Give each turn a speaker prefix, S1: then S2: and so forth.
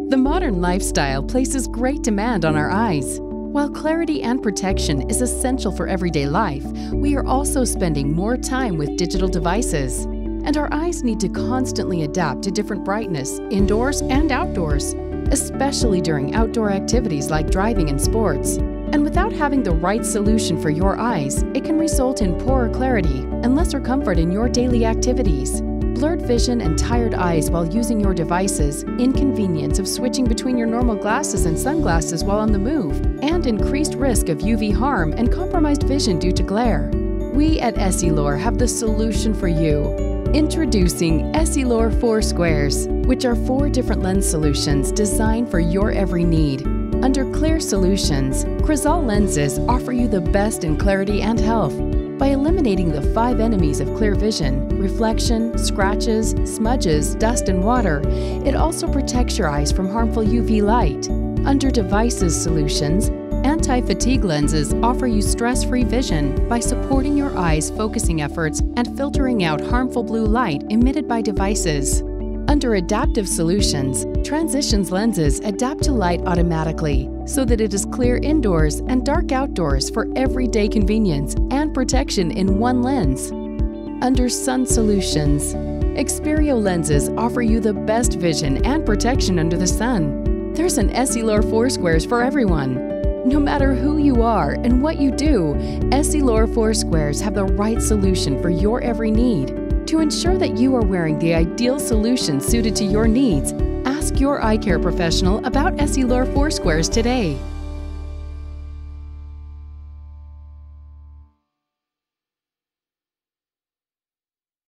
S1: The modern lifestyle places great demand on our eyes. While clarity and protection is essential for everyday life, we are also spending more time with digital devices. And our eyes need to constantly adapt to different brightness, indoors and outdoors, especially during outdoor activities like driving and sports. And without having the right solution for your eyes, it can result in poorer clarity and lesser comfort in your daily activities. Blurred vision and tired eyes while using your devices, inconvenience of switching between your normal glasses and sunglasses while on the move, and increased risk of UV harm and compromised vision due to glare. We at Essilor have the solution for you. Introducing Essilor 4 Squares, which are 4 different lens solutions designed for your every need. Under Clear Solutions, Crizal lenses offer you the best in clarity and health. By eliminating the 5 enemies of clear vision, reflection, scratches, smudges, dust, and water, it also protects your eyes from harmful UV light. Under Devices Solutions, anti-fatigue lenses offer you stress-free vision by supporting your eyes' focusing efforts and filtering out harmful blue light emitted by devices. Under Adaptive Solutions, Transitions lenses adapt to light automatically so that it is clear indoors and dark outdoors for everyday convenience and protection in one lens. Under Sun Solutions, Xperio lenses offer you the best vision and protection under the sun. There's an Essilor 4 Squares for everyone. No matter who you are and what you do, Essilor 4 Squares have the right solution for your every need. To ensure that you are wearing the ideal solution suited to your needs, ask your eye care professional about Essilor 4 Squares today.